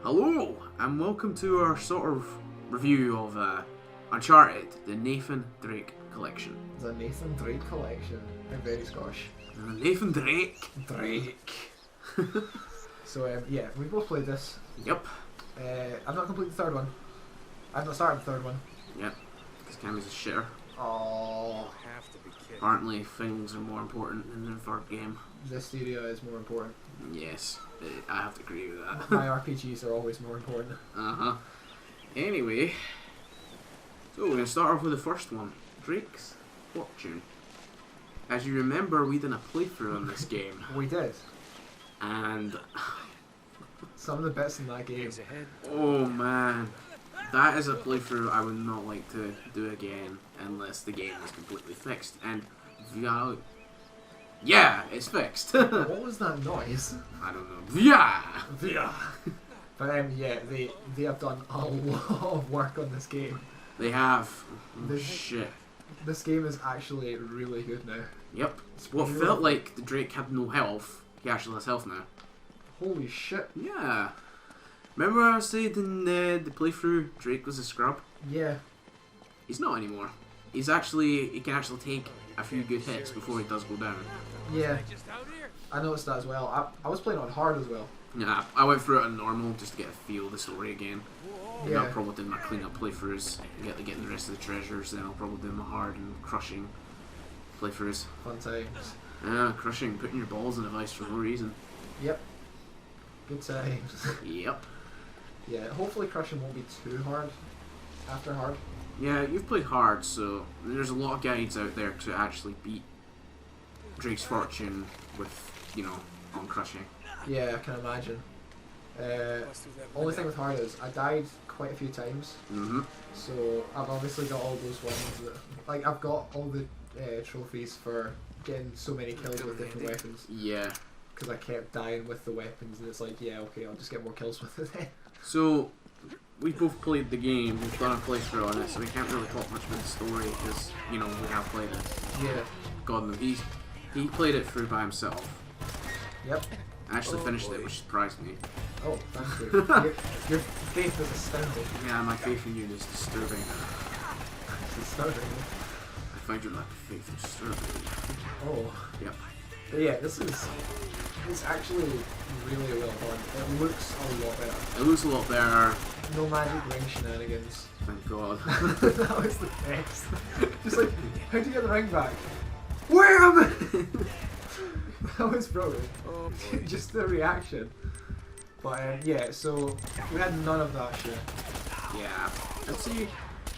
Hello, and welcome to our sort of review of Uncharted, the Nathan Drake collection. The Nathan Drake collection. I'm very Scottish. Nathan Drake. Drake. So yeah, we both played this. Yep. I've not completed the third one. I've not started the third one. Yep. Because Cammy's a shitter. Oh. Apparently, things are more important than the third game. This area is more important. Yes, I have to agree with that. My RPGs are always more important. Anyway, so we're going to start off with the first one, Drake's Fortune. As you remember, we did a playthrough on this game. We did. And some of the bits in that game. Oh man, that is a playthrough I would not like to do again unless the game was completely fixed. And yeah, it's fixed. What was that noise? I don't know. Yeah. But yeah, they have done a lot of work on this game. They have. Shit. This game is actually really good now. Yep. What felt like the Drake had no health, he actually has health now. Holy shit. Yeah. Remember I said in the playthrough Drake was a scrub? Yeah. He's not anymore. He can actually take a few good hits before he does go down. Yeah. I noticed that as well. I was playing on hard as well. Yeah, I went through it on normal just to get a feel of the story again. Yeah. I'll probably do my clean-up playthroughs, getting the rest of the treasures, then I'll probably do my hard and crushing playthroughs. Fun times. Yeah, crushing, putting your balls in a vice for no reason. Yep. Good times. Yep. Yeah, hopefully crushing won't be too hard after hard. Yeah, you've played hard, so there's a lot of guides out there to actually beat Drake's Fortune with, on crushing. Yeah, I can imagine. Only thing with hard is I died quite a few times. So I've obviously got all those ones that, I've got all the trophies for getting so many kills with different weapons. Yeah. Because I kept dying with the weapons, and it's like, yeah, okay, I'll just get more kills with it then. So we've both played the game, we've done a playthrough on it, so we can't really talk much about the story because, we have played it. Yeah. God no, he played it through by himself. Yep. I actually finished it, which surprised me. Oh, thank you. your faith is astounding. Yeah, my faith in you is disturbing. It's disturbing. I find your lack of faith disturbing. Oh. Yep. But yeah, it's actually really well done. It looks a lot better. It looks a lot better. No magic ring shenanigans. Thank God. That was the best. Just like, how do you get the ring back? Where am I? That was brilliant. Oh, just the reaction. But yeah, so we had none of that shit. Yeah. And see,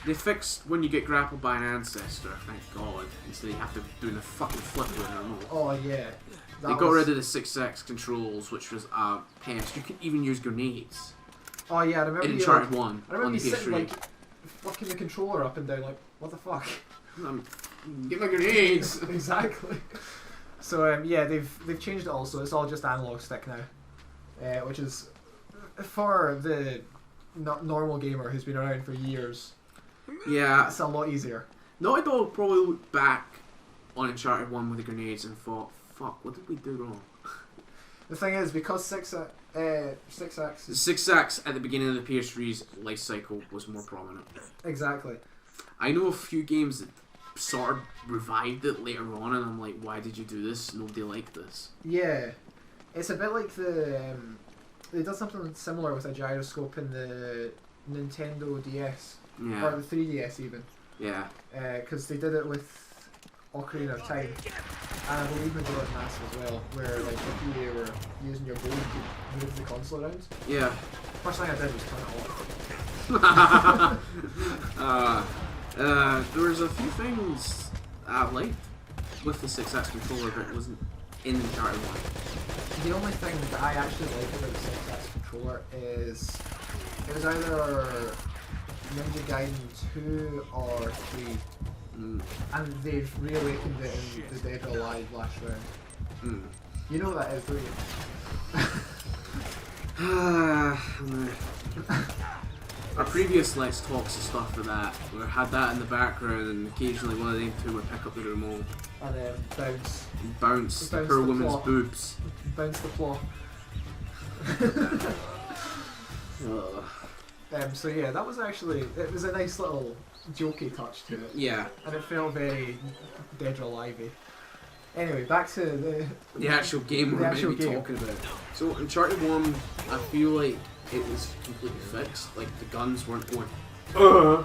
they fixed when you get grappled by an ancestor, thank God, instead you have to do the fucking flip with a remote. Oh yeah. They got rid of the 6x controls, which was a pest. You could even use grenades. Oh yeah, I remember in Uncharted 1 I remember on the you sitting PS3. fucking the controller up and down like, what the fuck? Get my grenades! Exactly. So yeah, they've changed it all, so it's all just analog stick now, which is for the normal gamer who's been around for years. Yeah, it's a lot easier. Naughty Dog probably looked back on Uncharted 1 with the grenades and thought, fuck, what did we do wrong? The thing is, because 6x... The 6x at the beginning of the PS3's life cycle was more prominent. Exactly. I know a few games that sort of revived it later on, and I'm like, why did you do this? Nobody liked this. Yeah. It's a bit like they did something similar with a gyroscope in the Nintendo DS. Yeah. Or the 3DS even. Yeah. Because they did it with Ocarina of Time. And I believe Majora's Mask as well, where if you were using your bow, you could move the console around. Yeah. First thing I did was turn it off. There was a few things I liked with the 6x controller that wasn't in Uncharted 1. The only thing that I actually like about the 6x controller is it was either Ninja Gaiden 2 or 3. And they've reawakened it in the Dead or Alive last round. You know that is, don't you? Our previous Let's Talks and stuff for that, we had that in the background and occasionally one of them two would pick up the remote. And then bounce the poor woman's boobs. Bounce the plot. So yeah, that was actually, it was a nice little jokey touch to it. Yeah. And it felt very Dead or Alive-y. Anyway, back to the actual game we're actual maybe game. talking about. So Uncharted 1, I feel like it was completely fixed. Like the guns weren't going yeah.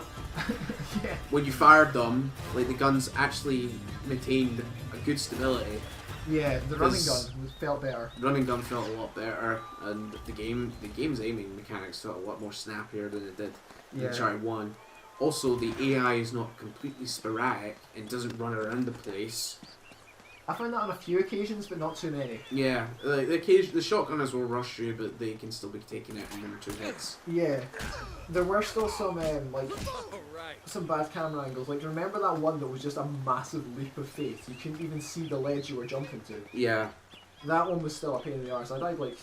when you fired them, like the guns actually maintained a good stability. Yeah, the running gun felt better. The running gun felt a lot better, and the game's aiming mechanics felt a lot more snappier than it did in Uncharted 1. Also, the AI is not completely sporadic and doesn't run around the place. I found that on a few occasions, but not too many. Yeah, like the shotgunners will rush you, but they can still be taken out in 1 or 2 hits. Yeah, there were still some some bad camera angles. Like, remember that one that was just a massive leap of faith? You couldn't even see the ledge you were jumping to. Yeah. That one was still a pain in the arse. I died like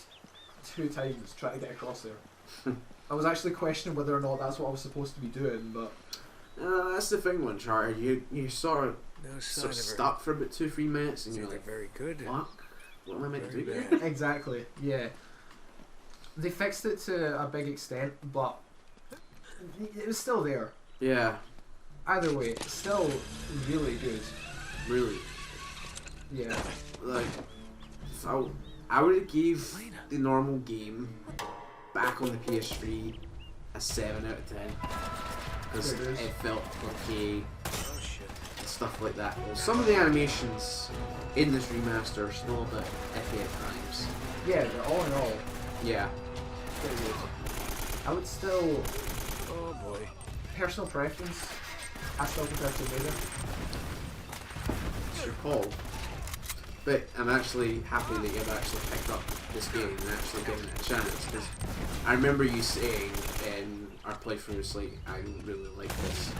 2 times trying to get across there. I was actually questioning whether or not that's what I was supposed to be doing, but that's the thing with Uncharted. You sort of stuck for about 2-3 minutes, and you're like, very good. What am I meant to do? exactly. Yeah, they fixed it to a big extent, but it was still there. Yeah. Either way, it's still really good. Really. Yeah. Like, so I would have gave the normal game back on the PS3 a 7 out of 10 because it felt okay. Stuff like that. Well, some of the animations in this remaster are still a bit iffy at times. Yeah, but all in all, yeah, pretty good. I would still, Oh boy. personal preference, I still prefer Tomb Raider. it's your call. But I'm actually happy that you've actually picked up this game and actually given it a chance, because I remember you saying in our playthroughs, like, I don't really like this.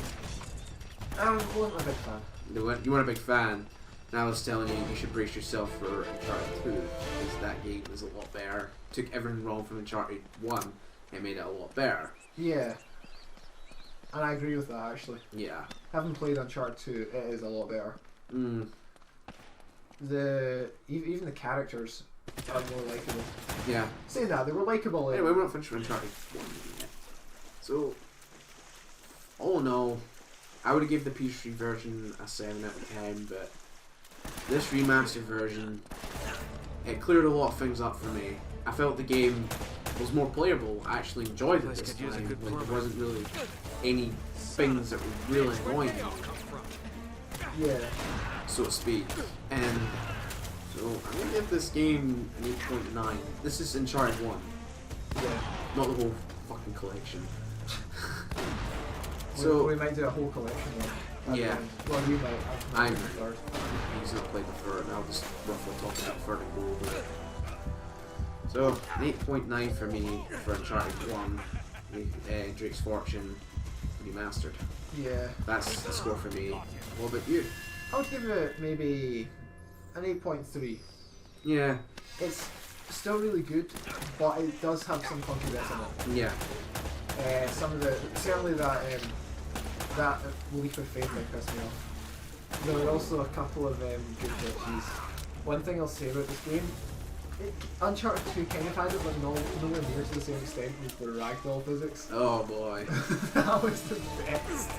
I wasn't a big fan. You weren't a big fan, and I was telling you you should brace yourself for Uncharted 2, because that game is a lot better. Took everything wrong from Uncharted 1 and made it a lot better. Yeah. And I agree with that, actually. Yeah. Having played Uncharted 2, it is a lot better. Mm. Even the characters are more likeable. Yeah. Saying that, they were likeable. Anyway, we're not finished with Uncharted 1 yet. So, all in all, I would have given the PS3 version a 7 out of 10, but this remastered version, it cleared a lot of things up for me. I felt the game was more playable. I actually enjoyed it this time. Like, there wasn't really any things that were really annoying me, Yeah. so to speak. And so I'm gonna give this game an 8.9. This is Uncharted 1, Yeah. not the whole fucking collection. So we might do a whole collection then. Yeah. Well, you might. I'm- third. He's not played the third, and I'll just roughly talk about the third and go over it. So, an 8.9 for me for Uncharted 1, Drake's Fortune remastered. Yeah. That's the score for me. What about you? I would give it maybe an 8.3. Yeah, It's still really good, but it does have some funky bits in it. yeah, Some of the, certainly that leap of faith that pissed me off. There were also a couple of good glitches. One thing I'll say about this game, Uncharted 2 kind of had it, but nowhere near to the same extent with the ragdoll physics. oh boy. That was the best.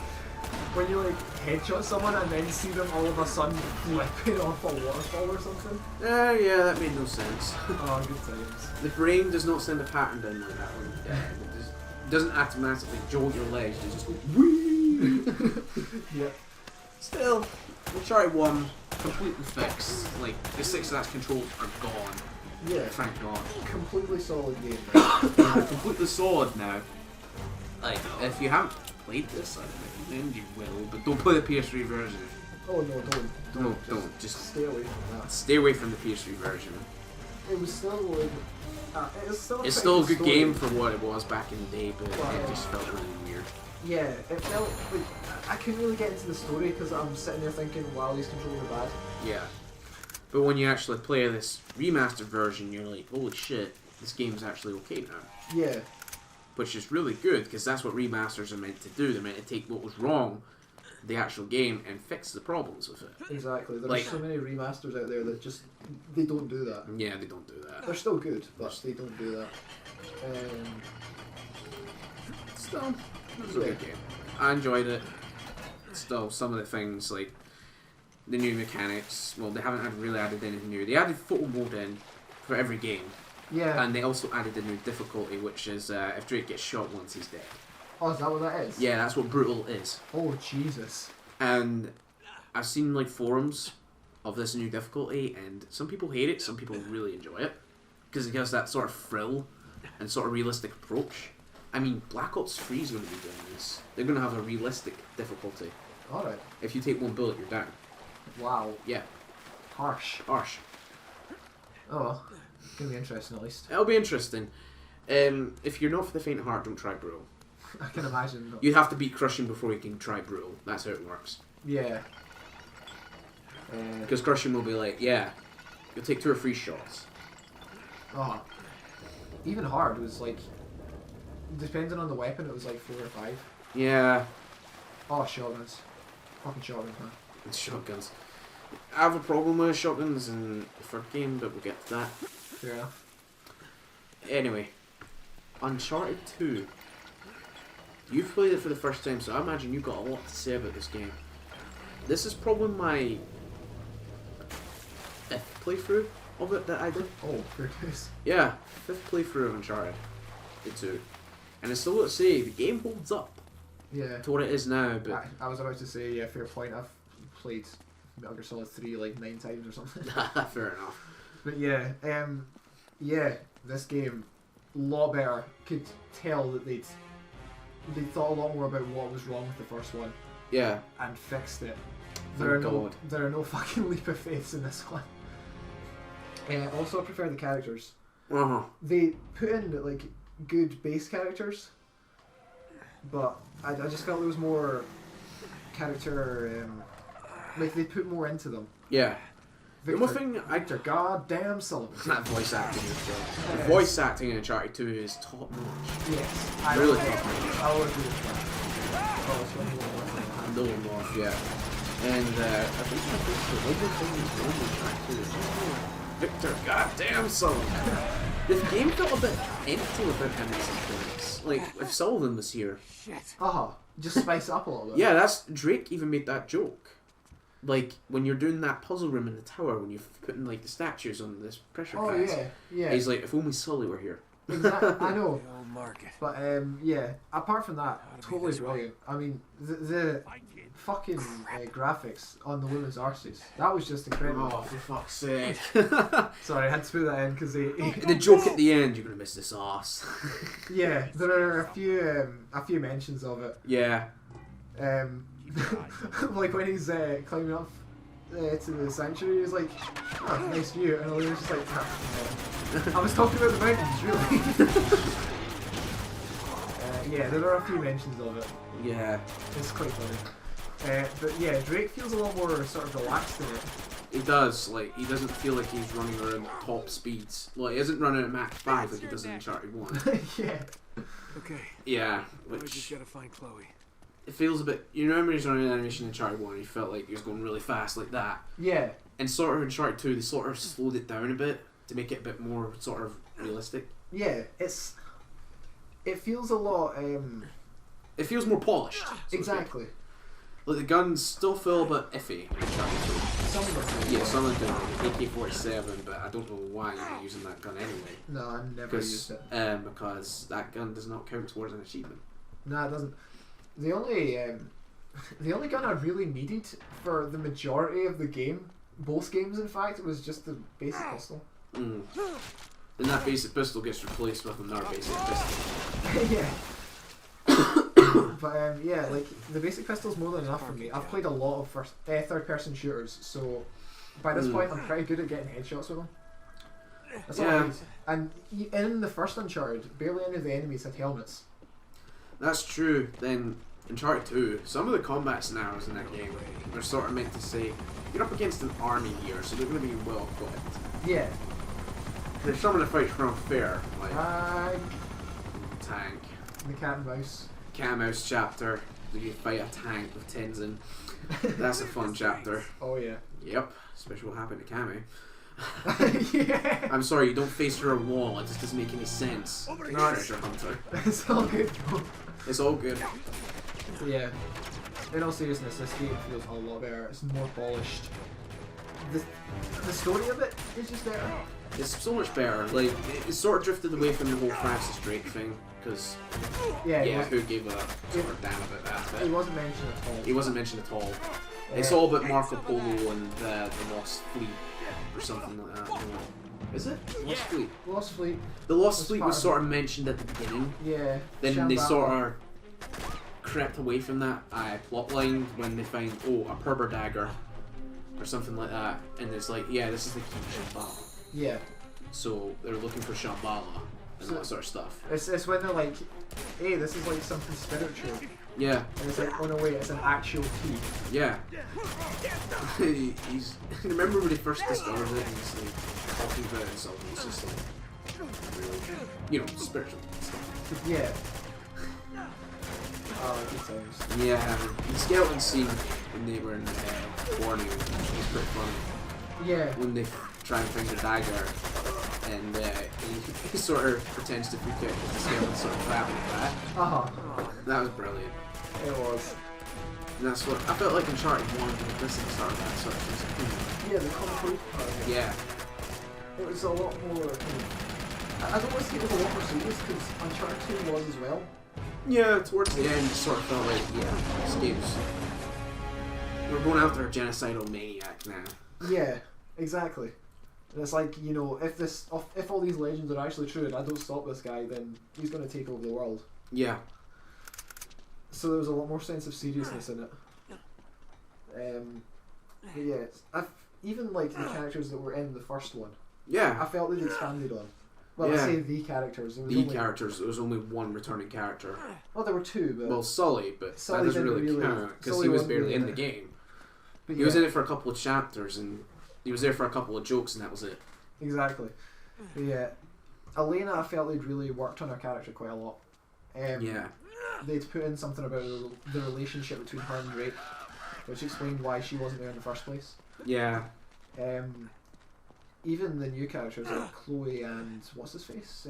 When you like headshot someone and then see them all of a sudden flipping off a waterfall or something. Yeah, that made no sense. Oh, good times. The brain does not send a pattern down like that one. It just doesn't automatically jolt your legs, it just goes whee! Yep. Still, Uncharted 1, completely fixed. Like, the 6-axis controls are gone. Yeah. Thank God. Completely solid game. Completely solid now. Like, if you haven't played this, I recommend you will, but don't play the PS3 version. Oh no, don't. Don't. Just Stay away from that. stay away from the PS3 version. It was still It's still a good game for what it was back in the day, but Wow. it just felt really weird. Yeah, it felt like I couldn't really get into the story because I'm sitting there thinking, wow, these controls are bad. Yeah. But when you actually play this remastered version, you're like, holy shit, this game's actually okay now. Yeah. Which is really good, because that's what remasters are meant to do. They're meant to take what was wrong, the actual game, and fix the problems with it. Exactly. There's Like- so many remasters out there that just they don't do that. Yeah, they don't do that. They're still good, but they don't do that. still, it was a good game. I enjoyed it. Still, some of the things, like the new mechanics, well, they haven't really added anything new. They added photo mode in for every game. Yeah. And they also added a new difficulty, which is if Drake gets shot once, he's dead. Oh, is that what that is? Yeah, that's what brutal is. Oh, Jesus. And I've seen like forums of this new difficulty, and some people hate it, some people really enjoy it, because it gives that sort of thrill and sort of realistic approach. I mean, Black Ops 3 is going to be doing this. They're going to have a realistic difficulty. Alright. If you take one bullet, you're down. Wow. Yeah. Harsh. Harsh. Oh well. It's going to be interesting at least. It'll be interesting. If you're not for the faint of heart, don't try Brutal. I can imagine. You have to beat Crushing before you can try Brutal. That's how it works. Yeah. Because Crushing will be like, yeah, you'll take 2 or 3 shots. Oh. Even hard was like, depending on the weapon, it was like 4 or 5. Yeah. Oh, shotguns. Fucking shotguns, man. It's shotguns. I have a problem with shotguns in the third game, but we'll get to that. Fair enough. Anyway, Uncharted 2. You've played it for the first time, so I imagine you've got a lot to say about this game. This is probably my 5th playthrough of it that I did. Oh, fair dues. Yeah, 5th playthrough of Uncharted 2. And it's still got to say, the game holds up Yeah. to what it is now, but... I was about to say, yeah, fair point. I've played Metal Gear Solid 3 like 9 times or something. Fair enough. But yeah, yeah, this game, a lot better. Could tell that they thought a lot more about what was wrong with the first one Yeah. and fixed it. Thank God. There are no fucking leap of faith in this one. Also, I prefer the characters. Uh-huh. They put in like good base characters, but I just felt there was more character. Like they put more into them. Yeah. Victor, The one thing Victor goddamn Sullivan. that voice acting is good. The voice acting in Uncharted 2 is top notch. Yes, Really will top notch. I will agree with that. Oh, it's funny one. No one off, yeah. And I think the other thing is wrong with Uncharted 2 is Victor goddamn Sullivan. The game felt a bit empty without him in some points. Like, if Sullivan was here. Just spice it up a little bit. Yeah, that's Drake even made that joke. Like, when you're doing that puzzle room in the tower, when you're putting, like, the statues on this pressure pads. Yeah. He's like, if only Sully were here. Exactly, I know. The old market. But, yeah, apart from that, totally brilliant. I mean, the fucking graphics on the women's arses, that was just incredible. Oh, for fuck's sake. Sorry, I had to put that in because The joke at the end, you're going to miss this ass. yeah, there are a few mentions of it. Yeah. Like when he's climbing up to the sanctuary, he's like, oh, nice view, and Oliver's just like, I was talking about the mountains, really. Yeah, there are a few mentions of it. Yeah. It's quite funny. But yeah, Drake feels a lot more sort of relaxed in it. He does, like, he doesn't feel like he's running around at top speeds. Like, he isn't running at Mach 5 like he does in Uncharted 1. Yeah. Okay. Yeah, I just which... gotta find Chloe. It feels a bit... You remember he's running an animation in Uncharted 1, he felt like he was going really fast like that. Yeah. And sort of Uncharted 2, they sort of slowed it down a bit to make it a bit more sort of realistic. Yeah, it feels a lot... It feels more polished. So to speak. exactly. Like, the guns still feel a bit iffy in Uncharted 2. Some of them. Yeah, some of them do, like AK-47, but I don't know why you're using that gun anyway. No, I never used it. Because that gun does not count towards an achievement. No, it doesn't. The only gun I really needed for the majority of the game, both games in fact, was just the basic pistol. Mm. Then that basic pistol gets replaced with another basic pistol. Yeah. But yeah, like the basic pistol's more than enough for me. I've played a lot of third-person shooters, so by this point I'm pretty good at getting headshots with them. That's all I need. And in the first Uncharted, barely any of the enemies had helmets. That's true. Then Uncharted 2, some of the combat scenarios in that game are sort of meant to say you're up against an army here, so they're going to be well equipped. Yeah. There's some of the fights run fair, like tank, the cat and mouse. Cat and Mouse chapter. Where you fight a tank with Tenzin. That's a fun chapter. Oh yeah. Yep, especially what happened to Cammy. Yeah. I'm sorry, you don't face through a wall. It just doesn't make any sense. Treasure hunter. It's all good. It's all good. Yeah. In all seriousness, this game feels a lot better. It's more polished. The story of it is just better. It's so much better. Like, it sort of drifted away from the whole Francis Drake thing, because who gave a sort of damn about that? But He wasn't mentioned at all. he wasn't mentioned at all. It's all about Marco Polo and the Lost Fleet or something like that. You know. Is it? Lost Fleet. Lost Fleet. The Lost Was Fleet part was of sort of mentioned at the beginning. Yeah. Then they Shambhala. sort of crept away from that plot line when they find, a purple dagger or something like that, and it's like, yeah, this is the key to Shambhala. Yeah. So they're looking for Shambhala and So- that sort of stuff. It's when they're like, hey, this is like something spiritual. Yeah, And it's like, oh no wait, it's an actual key. yeah. He's remember when he first discovered it and he's like talking about himself and it's just like really, spiritual stuff. Yeah. Oh, good times. Yeah, the skeleton scene when they were in Warning was pretty funny. Yeah. When they try and find the dagger and he sort of pretends to freak out because the skeleton's sort of grabbing it back. That was brilliant. It was. And that's what I felt like Uncharted 1 did this at the start of that sort of thing. Yeah, the complete part of it. Yeah. It was a lot more. I don't want to say it was a lot more serious because Uncharted 2 was as well. Yeah, towards the end, it sort of felt like, this game's... We're going after a genocidal maniac now. Yeah, exactly. And it's like, if all these legends are actually true and I don't stop this guy, then he's going to take over the world. Yeah. So there was a lot more sense of seriousness in it. But yeah, even like the characters that were in the first one, Yeah. I felt they'd expanded on. Well, Yeah. I say the characters. There was The only, characters, there was only one returning character. well, there were two, but Well, Sully, but Sully that doesn't didn't really really- count because Sully he was wasn't barely really in in the it. game. but He was in it for a couple of chapters and he was there for a couple of jokes and that was it. Exactly. But yeah, Elena, I felt they'd really worked on her character quite a lot. Yeah. They'd put in something about the relationship between her and Drake, which explained why she wasn't there in the first place. Yeah. Even the new characters like Chloe and what's his face?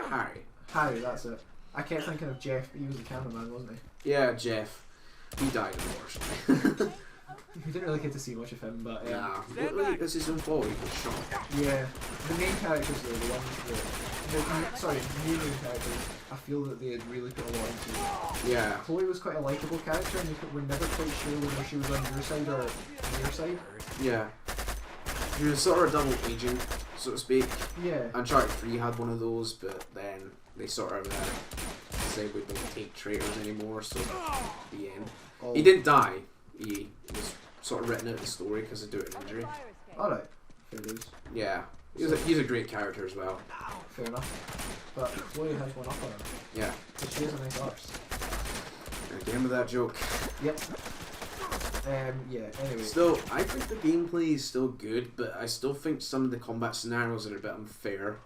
Harry. Harry, that's it. I kept thinking of Jeff, but he was the cameraman, wasn't he? Yeah, Jeff. He died, unfortunately. We didn't really get to see much of him, but Nah. Well, that's his own fault. He was shot. yeah, the main characters though, the ones the new main characters, I feel that they had really put a lot into. Yeah. Chloe was quite a likeable character, and we're never quite sure whether she was on your side or their side. Yeah. He was sort of a double agent, so to speak. Yeah. Uncharted 3 had one of those, but then they sort of said we don't take traitors anymore, so the end. Oh. He didn't die. He was sort of written out of the story because of doing injury. Alright. Fair dues. Yeah. He's a great character as well. Fair enough. But Chloe has one up on her. Yeah. So she has a nice arse. Again with that joke. Yep. Yeah, anyway. Still, I think the gameplay is still good, but I still think some of the combat scenarios are a bit unfair.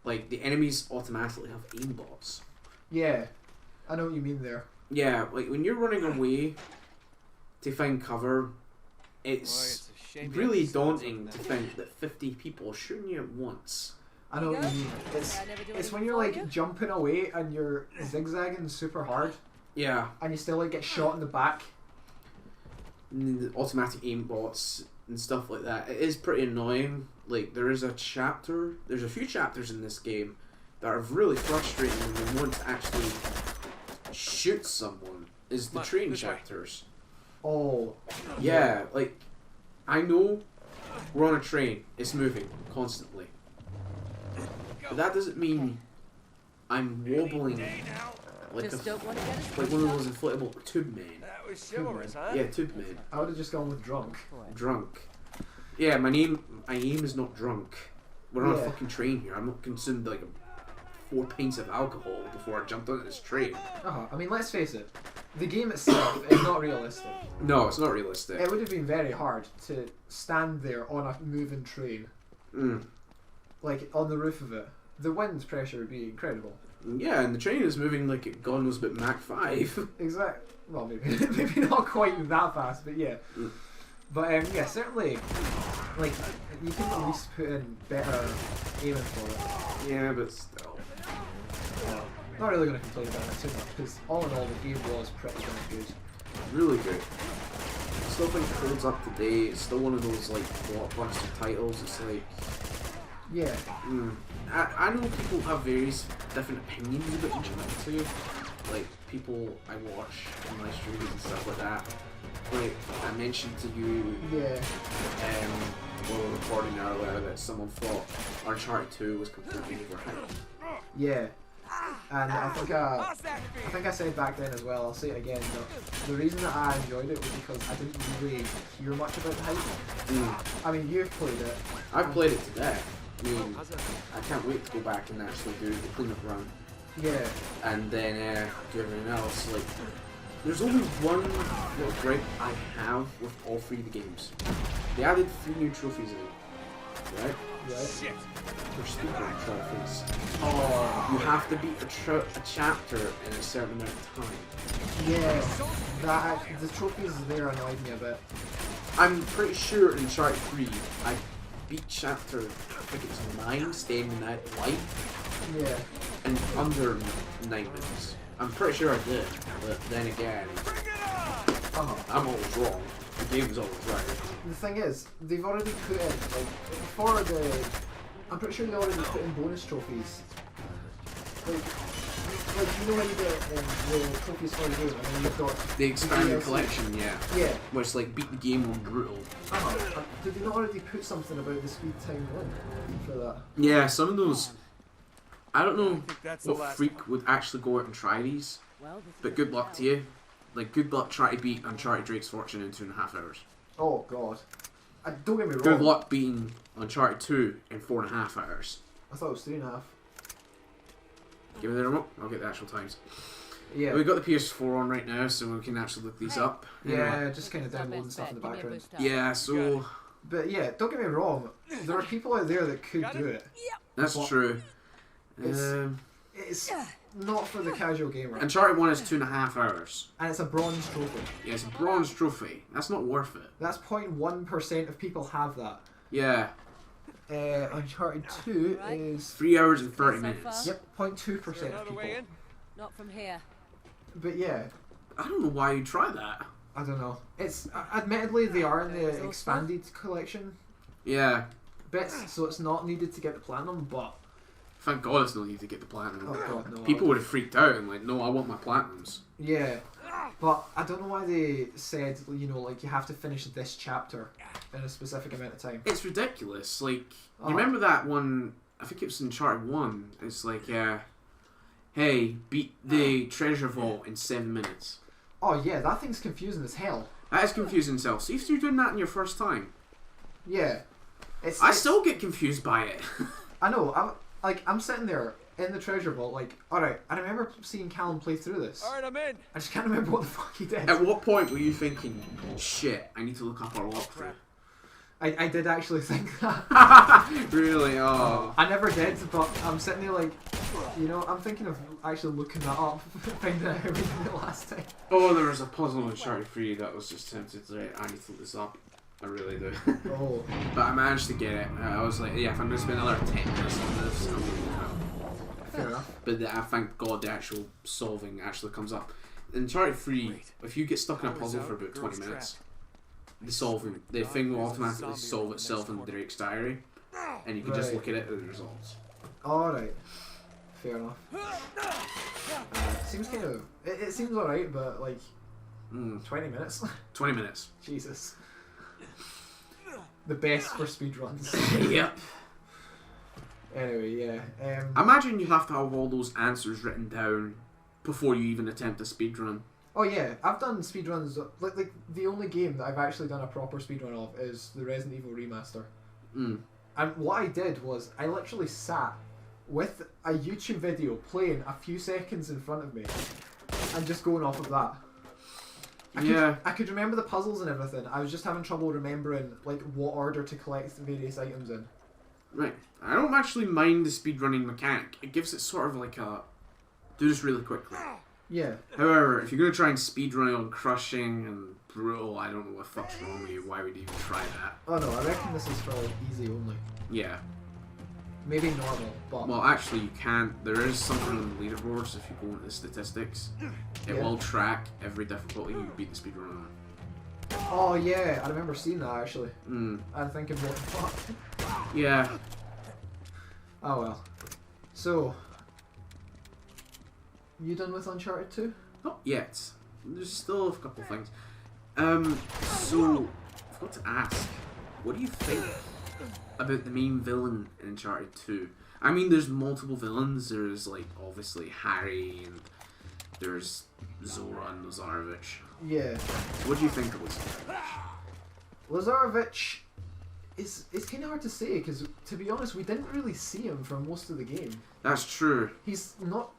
Like, the enemies automatically have aimbots. Yeah. I know what you mean there. Yeah, like when you're running away to find cover, it's really daunting to think that 50 people are shooting you at once. I know what you mean. It's when you're like jumping away and you're zigzagging super hard Yeah, and you still like get shot in the back. and the automatic aimbots and stuff like that. It is pretty annoying. Like, there's a few chapters in this game that are really frustrating when you want to actually shoot someone, is the train chapters. Oh. Yeah, like, I know we're on a train, it's moving constantly. But that doesn't mean I'm wobbling like like one of those inflatable tube men. That was chivalrous, huh? Yeah, tube men. I would have just gone with drunk. Drunk. Yeah, my aim is not drunk. We're on a Yeah. fucking train here. I'm not consumed like 4 pints of alcohol before I jumped onto this train. I mean, let's face it. The game itself is not realistic. No, it's not realistic. It would have been very hard to stand there on a moving train, like on the roof of it. The wind pressure would be incredible. Yeah, and the train is moving like God knows about Mach 5. Exactly. Well, maybe not quite that fast, but yeah. But yeah, certainly like, you can at least put in better aiming for it. Yeah, but still. Not really going to complain about it too much, because all in all, the game was pretty damn good. Really good. I still think it holds up today. It's still one of those like blockbuster titles. It's like, Yeah. I know people have various different opinions about Uncharted 2. Like people I watch on my streams and stuff like that. Like I mentioned to you, Yeah. while we were recording earlier, that someone thought Uncharted 2 was completely overhyped. Yeah. And I think I said back then as well, I'll say it again, that the reason that I enjoyed it was because I didn't really hear much about the hype. I mean, you've played it. I've played it today. I mean, I can't wait to go back and actually do the cleanup run. Yeah. And then do everything else. Like, there's only one little gripe I have with all three of the games. They added 3 new trophies in, right? Right. They're speedrun trophies. Oh. You have to beat a chapter in a certain amount of time. Yeah. The trophies there annoyed me a bit. I'm pretty sure in Uncharted 3, I beat chapter, I think it's 9, staying in that light, Yeah. in under 9 minutes. I'm pretty sure I did, but then again, I'm always wrong. The game's always right. The thing is, they've already put in, like, for the... I'm pretty sure they already put in bonus trophies. Like you know when you get the trophies for the game, and then you've got... The expanded DLC. collection, yeah. Yeah. Where it's like, beat the game on brutal. Did they not already put something about the speed time limit for that? Yeah, some of those... I don't know that's the what last freak would actually go out and try these, but good luck to you. Like, good luck trying to beat Uncharted Drake's Fortune in 2.5 hours. Oh god. Don't get me wrong. Good luck beating Uncharted 2 in 4.5 hours. I thought it was 3.5. Give me the remote, I'll get the actual times. Yeah. We've got the PS4 on right now, so we can actually look these up. Yeah, just kind of downloading stuff in the background. Yeah, so... But yeah, don't get me wrong. There are people out there that could do it. That's But true. It's not for the casual gamer. Uncharted 1 is 2.5 hours. And it's a bronze trophy. Yeah, it's a bronze trophy. That's not worth it. That's 0.1% of people have that. Yeah. Uncharted 2 is... 3 hours and 30 minutes. Yep, 0.2% of people. Not from here. But yeah, I don't know why you try that. I don't know. It's admittedly they are in the expanded collection Yeah. bits, so it's not needed to get the platinum. But Thank God it's not easy to get the platinum. oh god, no. People would have freaked out and like, no, I want my platinums. Yeah, but I don't know why they said, you know, like you have to finish this chapter in a specific amount of time. It's ridiculous. Like, you remember that one? I think it was Uncharted 1. It's like, hey, beat the treasure vault in 7 minutes. Oh yeah, that thing's confusing as hell. That is confusing itself. See if you're doing that in your first time. Yeah, I still get confused by it. I know. I'm sitting there in the treasure vault, like, alright, I remember seeing Calum play through this. Alright, I'm in. I just can't remember what the fuck he did. At what point were you thinking, shit, I need to look up our walkthrough? I did actually think that. Really? Oh. I never did, but I'm sitting there like, you know, I'm thinking of actually looking that up, finding out how we did it last time. Oh, there was a puzzle in Uncharted 3 that was just tempted to, I need to look this up. I really do. Oh. But I managed to get it. I was like, yeah, if I'm going to spend another 10 minutes on this, I'm going to look it up. Fair enough. But I thank God the actual solving actually comes up. In Uncharted 3, if you get stuck in a puzzle for about 20 minutes, the thing will automatically solve itself in Drake's diary, and you can just look at it and the results. Alright. Fair enough. Seems kind of... It seems alright, but like... 20 minutes? 20 minutes. Jesus. The best for speedruns. Yep. Anyway, yeah. I imagine you have to have all those answers written down before you even attempt a speedrun. Oh yeah, I've done speedruns. Like the only game that I've actually done a proper speedrun of is the Resident Evil remaster. And what I did was I literally sat with a YouTube video playing a few seconds in front of me and just going off of that. I could remember the puzzles and everything. I was just having trouble remembering like what order to collect the various items in. Right. I don't actually mind the speedrunning mechanic. It gives it sort of like a do this really quickly. Yeah. However, if you're going to try and speedrun on crushing and brutal, I don't know what the fuck's wrong with you. Why would you even try that? Oh no, I reckon this is for like easy only. Yeah. Maybe normal, but... Well, actually, you can't. There is something on the leaderboards if you go into the statistics. It will track every difficulty you beat the speedrun on. Oh yeah, I remember seeing that actually. Mm. I'm thinking, what the fuck? Yeah. Oh well. So, you done with Uncharted 2? Not yet. There's still a couple things. So, I forgot to ask, what do you think about the main villain in Uncharted 2? I mean, there's multiple villains. There's, like, obviously Harry, and there's Zora and Lazarevich. Yeah. So what do you think of Lazarevich? Lazarevich is kind of hard to say, because, to be honest, we didn't really see him for most of the game. That's true. He's not...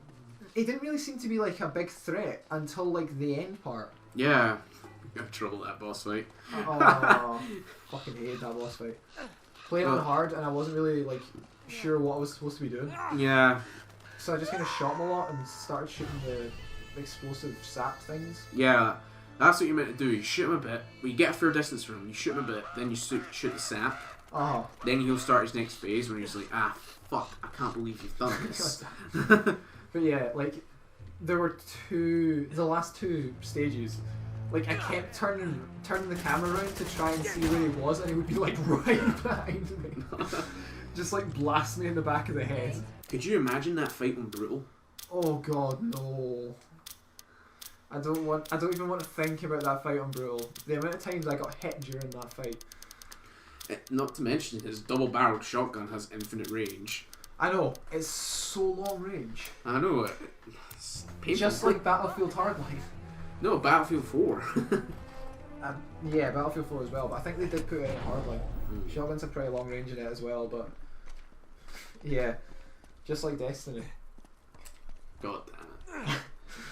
He didn't really seem to be, like, a big threat until, like, the end part. Yeah. You got trouble that boss fight. Oh, fucking hated that boss fight. Played on hard, and I wasn't really, like, sure what I was supposed to be doing. Yeah. So I just kind of shot him a lot and started shooting the explosive sap things. Yeah. That's what you're meant to do. You shoot him a bit, you get a fair distance from him, you shoot him a bit, then you shoot the sap. Uh-huh. Then he'll start his next phase when he's like, ah, fuck, I can't believe you've done this. But yeah, like, there were the last two stages, like, I kept turning the camera around to try and see where he was, and he would be, like, right behind me. Just, like, blast me in the back of the head. Could you imagine that fight on Brutal? Oh god, no. I don't even want to think about that fight on Brutal. The amount of times I got hit during that fight. Not to mention his double-barreled shotgun has infinite range. I know, it's so long range. I know it. Just like Battlefield Hardline. No, Battlefield 4. Yeah, Battlefield 4 as well, but I think they did put it in Hardline. Shotguns have pretty long range in it as well, but yeah, just like Destiny. God damn it.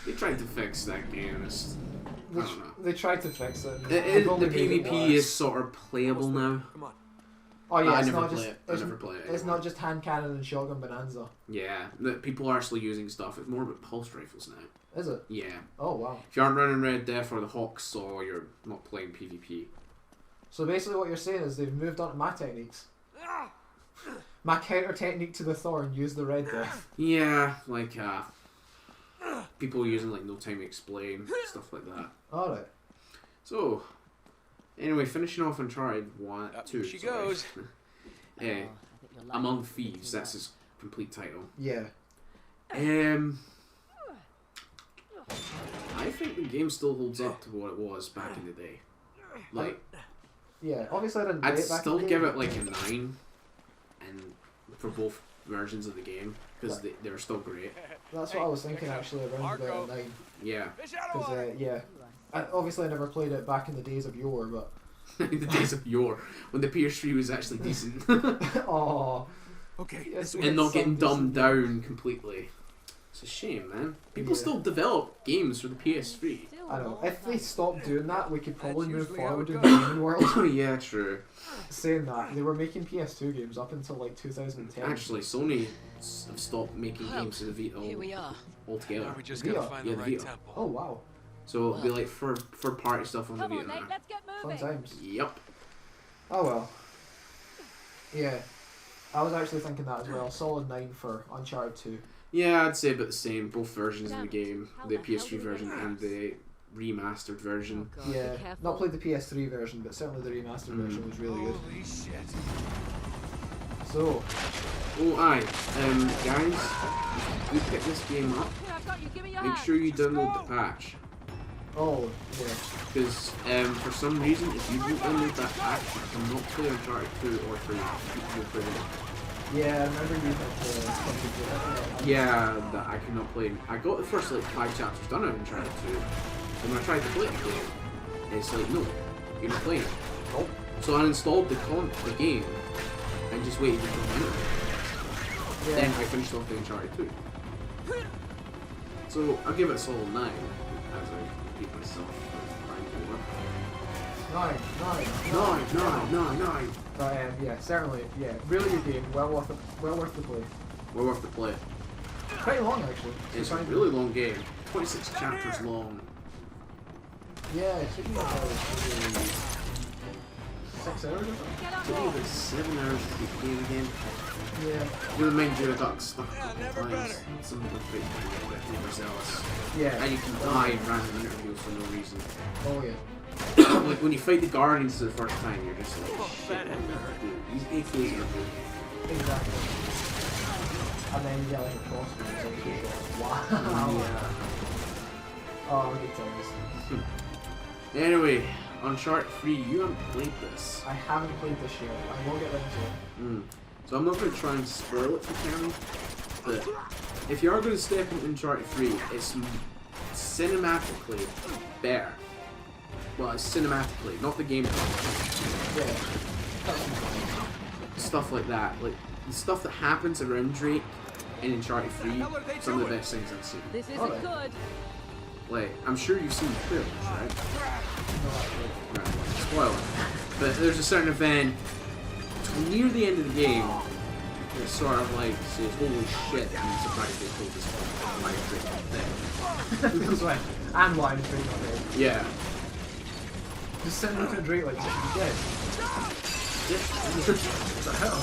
They tried to fix that game. I don't know. They tried to fix it. The PvP is sort of playable now. Come on. Oh yeah, I it's never not play just it. I never play it it's anymore. not just hand cannon and shotgun bonanza. Yeah, people are actually using stuff. It's more about pulse rifles now. Is it? Yeah. Oh wow. If you aren't running Red Death or the Hawks, or you're not playing PvP. So basically what you're saying is they've moved on to my techniques. My counter technique to the Thorn, use the Red Death. Yeah, like people using like no time to explain, stuff like that. Alright. So, anyway, finishing off Uncharted 2. She goes. Among Thieves, that's his complete title. Yeah. I think the game still holds up to what it was back in the day. Like, yeah, obviously I didn't play I'd it back still in the give day. it like a 9, and for both versions of the game, because they were still great. That's what I was thinking actually, around about 9. Yeah. Because, yeah. Obviously I never played it back in the days of yore, but... The days of yore, when the PS3 was actually decent. Oh. Okay. Yes, And not getting some dumbed decent- down completely. It's a shame, man. People Yeah. still develop games for the PS3. I know. If they stopped doing that, we could probably move usually how forward it in the gaming world. Oh yeah, true. Saying that, they were making PS2 games up until like 2010. Actually, Sony have stopped making games for the Vita Here we are. altogether. Now we just Vita. gotta find Yeah, the right Vita. temple. Oh wow. So it'll be like for party stuff on the Come on, Vita Nate, now. let's get Fun moving. times. Yep. Oh well. Yeah. I was actually thinking that as well. Solid 9 for Uncharted 2. Yeah, I'd say about the same. Both versions of the Damn it. game, How the the hell PS3 did we version get and this? the remastered version. Oh, God, Yeah. be careful. Not played the PS3 version, but certainly the remastered version was really good. Holy shit. So, Oh aye, guys, if you pick this game up, Here, I've got you. Give me your make hand. sure you download the patch. oh yeah. Because for some reason, if you don't download that patch, you cannot play Uncharted 2 or 3. You play Yeah, I remember you had the something. Yeah, that I cannot play. I got the first like 5 chapters done of Uncharted 2, and when I tried to play it, it's like, no, you're not playing it. Nope. So I installed the game and just waited until the end. Then Yeah. I finished off the Uncharted 2. So I'll give it a solid 9, as I repeat myself. 9. 9. But yeah, certainly, yeah, really good game. Well worth the play. Well worth the play. Pretty long actually. It's a Fine. really long game. 26 chapters long. Yeah, it took me about 6 hours or something. It took me about 7 hours to beat the game again. Yeah. You'll mind you, I got stuck a couple times. Some of the big overzealous. Yeah. And you can die in random interviews for no reason. Oh yeah. Like when you fight the Guardians for the first time, you're just like, shit, what am I gonna do? These AKs are good. Exactly. And then you get like a crossbow and it's like 2 shots. Wow. Yeah. Oh, good times. Anyway, Uncharted 3, you haven't played this. I haven't played this yet. I will get into it. So I'm not going to try and spoil it for Cammy, but if you are going to step into Uncharted 3, it's cinematically better. Well, it's cinematically, not the gameplay. Yeah. Stuff like that, like the stuff that happens around Drake in Uncharted 3, some of the best things I've seen. This isn't Alright. good. Like, I'm sure you've seen the trailers, right? No, Right, spoiler. But there's a certain event near the end of the game that sort of like says, holy shit, I'm surprised they told this thing. That's why I'm lying straight on it. Yeah. Just sitting looking at Drake like, should be dead. What the hell?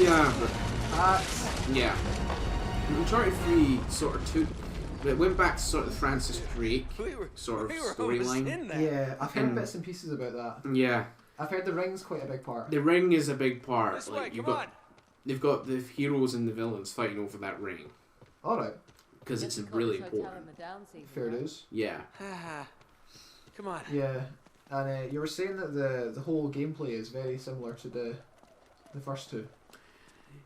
Yeah, but That's... yeah. Uncharted 3 sort of took, it went back to sort of the Francis Drake sort of storyline. Yeah, I've heard bits and pieces about that. Yeah. I've heard the ring's quite a big part. The ring is a big part. This way, Like, come on. they've got the heroes and the villains fighting over that ring Alright, because it's Just really because Hotel important. in the down season, fair right? dues. Yeah. Come on. Yeah, and you were saying that the whole gameplay is very similar to the first two.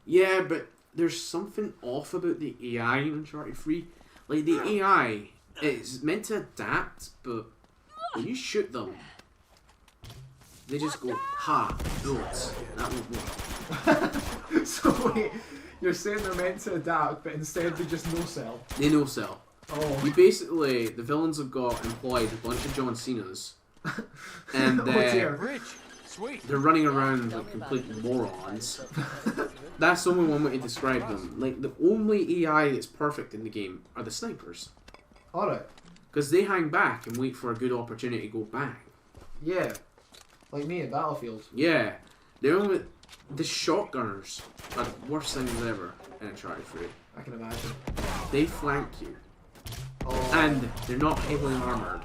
Yeah, but there's something off about the AI in Uncharted 3. Like, the AI is meant to adapt, but when you shoot them, they just go, ha, bullets. That won't work. So wait, you're saying they're meant to adapt, but instead they just no-sell? They no sell. Oh. You basically, the villains have got employed a bunch of John Cenas, and Oh dear. Bridge. Sweet. they're running around like complete morons. That's the only one way to describe them. Like, the only AI that's perfect in the game are the snipers. Alright, Because they hang back and wait for a good opportunity to go bang. yeah. Like me in Battlefield. Yeah. The shotgunners are the worst things ever in Uncharted 3. I can imagine. They flank you. Oh. And they're not heavily armoured.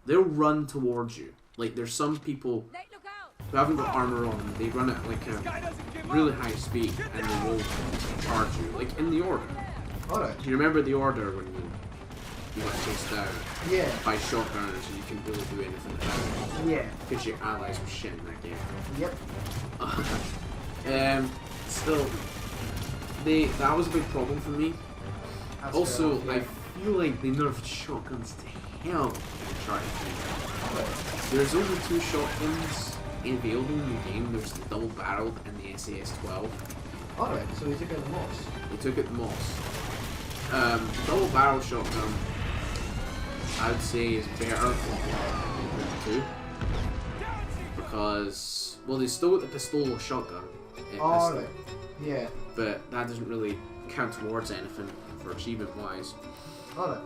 They'll run towards you. Like, there's some people Nate, look out! who haven't got armour on, they run at like a really high speed and they will charge you. Like in the Order. Alright. Do you remember the Order when you got chased down Yeah. by shotgunners and you couldn't really do anything about it? Yeah. Because your allies were shit in that game. Yep. Still, that was a big problem for me. That's Also, fair I enough, feel like they nerfed shotguns to hell in Uncharted 3. yeah. There's only 2 shotguns available in the game. There's the double barreled and the SAS-12. Alright, so they took out the moss. They took it the most. The double barrel shotgun, I would say, is better than the 2. Because, well, they stole the pistol shotgun. Alright. Yeah. But that doesn't really count towards anything for achievement wise. Alright.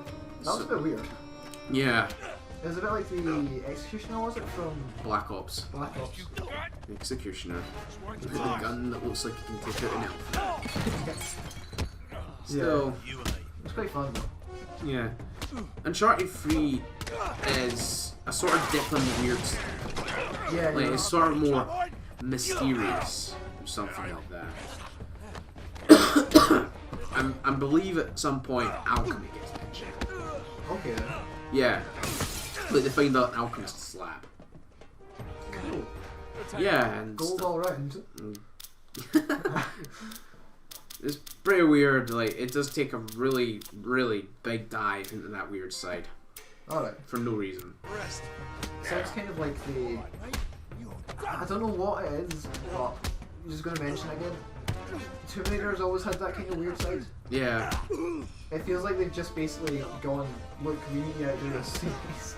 That was a bit weird. Yeah, It was a bit like the Executioner, was it, from Black Ops. Black Ops? The Executioner. With the gun that looks like it can take out an elephant. Still, It's quite fun though. yeah. Uncharted 3 is a sort of dip in the weird side. Yeah, Like, yeah. it's sort of more mysterious or something like that. I believe at some point alchemy gets mentioned. Okay then. Yeah. Like they find out alchemist's lab. Cool. Yeah, and Gold all round. it's pretty weird. Like, it does take a really, really big dive into that weird side Alright. for no reason. Rest. Sounds kind of like the... I don't know what it is, but I'm just going to mention it again. Tomb Raider's always had that kind of weird side. Yeah. It feels like they've just basically gone, look, we need to outdo this series.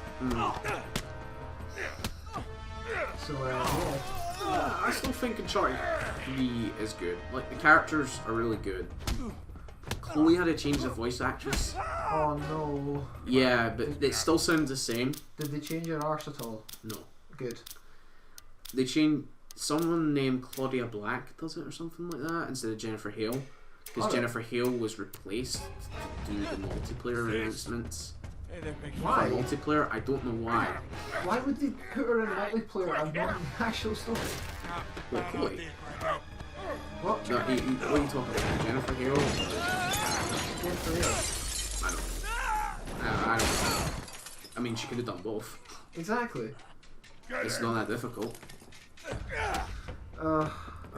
So, yeah. I still think Uncharted 3 is good. Like, the characters are really good. Chloe had to change the voice actress. Oh no. Yeah, but it still sounds the same. Did they change her arse at all? No. Good. They changed... Someone named Claudia Black does it or something like that instead of Jennifer Hale. Because Jennifer Hale was replaced to do the multiplayer announcements. Hey there, big Why? For multiplayer, I don't know why. Why would they put her in multiplayer and not in the actual story? What, Chloe? What? No, what are you talking about? Jennifer Hale? Jennifer Hale. I don't know. I mean, she could have done both. Exactly. It's not that difficult. I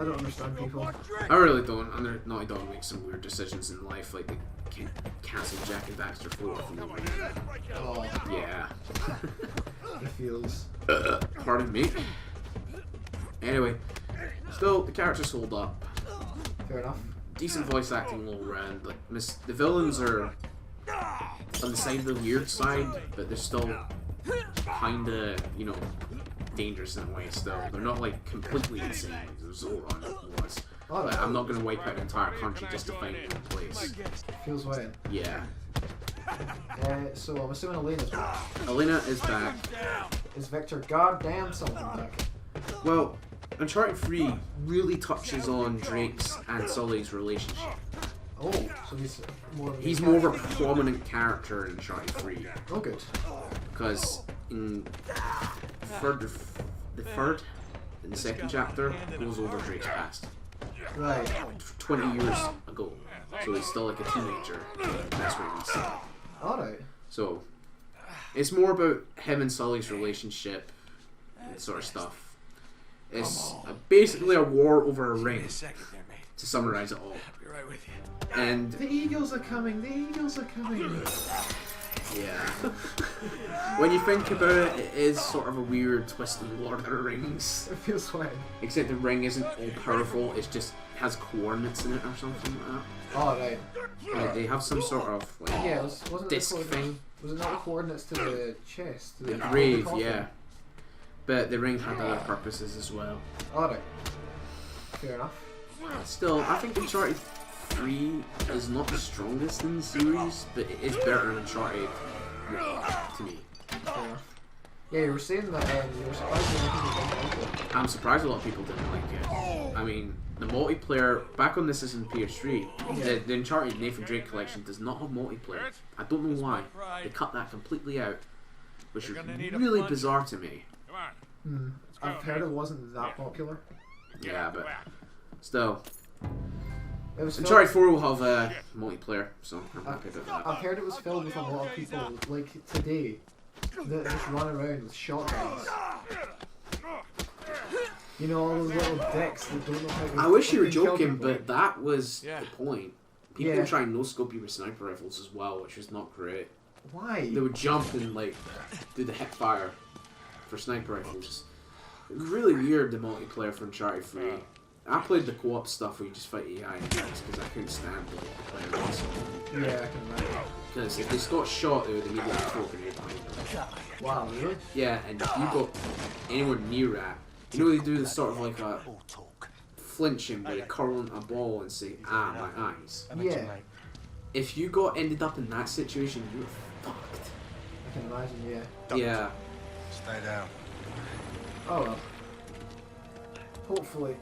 don't understand people. I really don't. And Naughty Dog makes some weird decisions in life, like they can't cancel Jack and Daxter 4 for no reason. Oh, Yeah. it feels. Pardon me. Anyway, still, the characters hold up. Fair enough. Decent voice acting all around. Like, the villains are on the side of the weird side, but they're still kinda, you know, dangerous in a way still. They're not like completely insane like Zoran was. Like, I'm not gonna wipe out an entire country just to find one place. Feels right. Yeah. So I'm assuming Elena's back. Elena is back. Is Victor goddamn something back? Well, Uncharted 3 really touches on Drake's and Sully's relationship. Oh, so he's More of a prominent character in Uncharted 3. Oh, good. Because in the second chapter, goes over Drake's past. Right. 20 years ago. So he's still like a teenager. That's where he's at. Alright. So, it's more about him and Sully's relationship and sort of stuff. It's basically a war over a ring, to summarize it all. I'll be right with you. And The Eagles are coming, the Eagles are coming. yeah, when you think about it, it is sort of a weird twist in Lord of the Rings. It feels fine. Except the ring isn't all powerful; it's just has coordinates in it or something like that. Alright. Like, they have some sort of like Yeah, wasn't disc it the thing. Was it not the coordinates to the chest? To The the grave, coffin? yeah. But the ring had other purposes as well. Alright. Fair enough. Still, I think Uncharted 3 is not the strongest in the series, but it is better than Uncharted 1 to me. Fair enough. Yeah, you were saying that you were surprised that people didn't like it. I'm surprised a lot of people didn't like it. I mean, the multiplayer, back on this is in PS3, the Uncharted Nathan Drake collection does not have multiplayer. I don't know why. They cut that completely out, which is really bizarre to me. I've heard it wasn't that popular. Yeah, but still. It was Uncharted 4 will have multiplayer, so I'm happy about that. I've heard it was filled with a lot of people, like today, that just run around with shotguns. You know, all those little dicks that don't know how to... I wish you were fucking kill joking, people. but that was the point. People Yeah. try and no-scope you with sniper rifles as well, which was not great. Why? They would jump and like do the hip fire for sniper rifles. It was really weird, the multiplayer for Uncharted 3. I played the co-op stuff where you just fight AI and things because I couldn't stand the multiplayer also. Yeah, I can imagine. Because if they got shot, they would immediately throw a grenade behind them. Wow, really? Yeah, and if you got anywhere near that, you know they do this sort of like a flinching where they curl on a ball and say, "Ah, my eyes." Yeah, If you ended up in that situation, you were fucked. I can imagine, yeah. Yeah. Stay down. Oh well. Hopefully,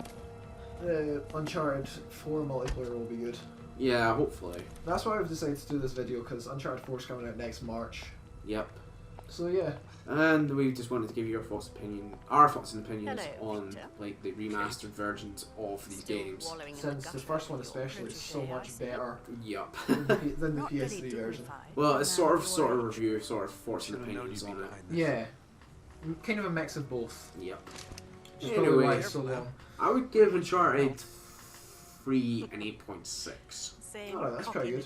the Uncharted 4 multiplayer will be good. Yeah, hopefully. That's why I've decided to do this video, because Uncharted 4 is coming out next March. Yep. So yeah. And we just wanted to give you our thoughts and opinions Hello, on Victor. like the remastered versions of these games. Since the first one especially is so much better Yup. than the PS3 version. Well, it's sort of review, sort of thoughts and opinions on it. Yeah. Kind of a mix of both. Yep. Which is probably why Anyway, it's so long. I would give Uncharted 3 an 8.6. Alright, that's pretty good.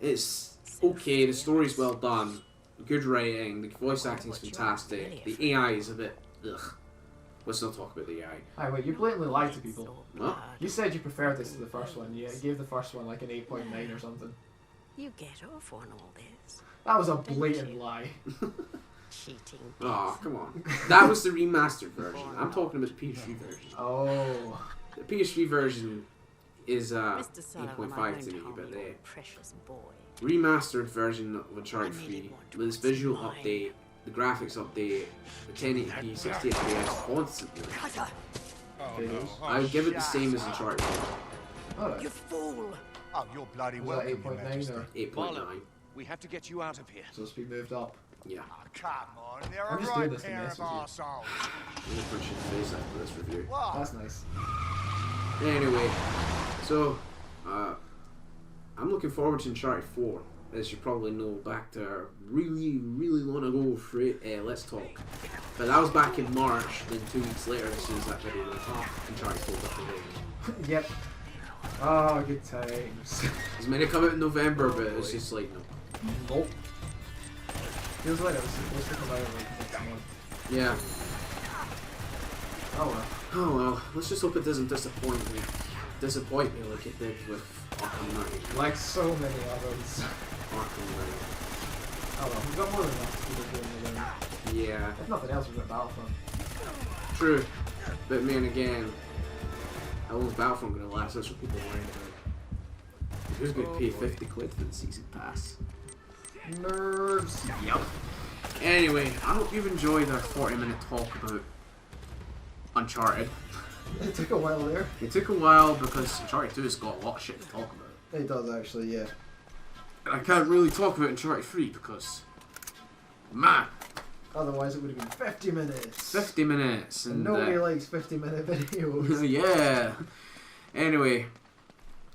It's okay, the story's well done, good writing, the voice acting is fantastic, the AI is a bit ugh. Let's not talk about the AI. Aye, wait, you blatantly lied to people. What? You said you preferred this to the first one. You gave the first one like an 8.9 or something. You get off on all this. That was a blatant lie. Cheating. Oh, come on. That was the remastered version. I'm talking about the PS3 version. Oh. The PS3 version is Mr. Sullivan, 8.5 to me, but the precious boy. remastered version of Uncharted 3 with this visual update, the graphics update, the 1080p, 60 FPS constantly, Oh, no. I would give it the same as Uncharted 4. Alright. You fool! Oh, you're bloody Was that welcome, Your 8.9 Majesty. or 8.9. We have to get you out of here. so it's been moved up? Yeah. Oh, come on, they're I'm a just doing right this to pair mess of with you. arseholes. I'm gonna punch you in the face after this review. What? That's nice. Anyway, so I'm looking forward to Uncharted 4. As you probably know, back to a really long ago for Let's Talk. But that was back in March, then 2 weeks later, as soon as that video went off, Uncharted 4 got delayed. Yep. Oh, good times. It was meant to come out in November, but it was just like, no. Nope. Feels like it was supposed to come out like next month. Yeah. Oh well. Oh well, let's just hope it doesn't disappoint me like it did with Arkham Knight. Like so many others. Arkham Knight. Oh well, we've got more than enough to keep doing the game. Yeah, If nothing else, we've got Battlefront. true. But man, again, how long's Battlefront gonna last? That's what people are worrying about. Who's gonna pay 50 quid for the season pass? Nerds. Yep. Anyway, I hope you've enjoyed our 40-minute talk about Uncharted. It took a while there. It took a while because Uncharted 2 has got a lot of shit to talk about. It does actually, yeah. And I can't really talk about Uncharted 3 because, man, Otherwise, it would have been 50 minutes. 50 minutes. And nobody likes 50-minute videos. yeah. Anyway,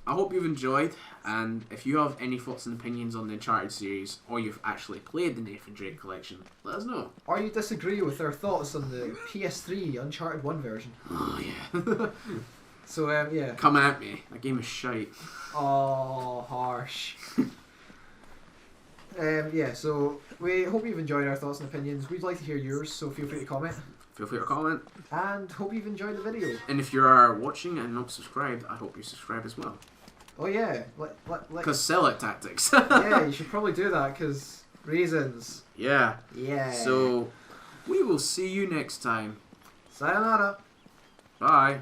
I hope you've enjoyed, and if you have any thoughts and opinions on the Uncharted series, or you've actually played the Nathan Drake collection, let us know. Or you disagree with our thoughts on the PS3 Uncharted 1 version. Oh yeah. So, yeah. Come at me. That game is shite. Oh, harsh. Yeah, so we hope you've enjoyed our thoughts and opinions. We'd like to hear yours, so feel free to comment. Feel free to comment. And hope you've enjoyed the video. And if you are watching and not subscribed, I hope you subscribe as well. Oh yeah, Because sell it tactics. yeah, you should probably do that, because reasons. Yeah. Yeah. So, we will see you next time. Sayonara. Bye.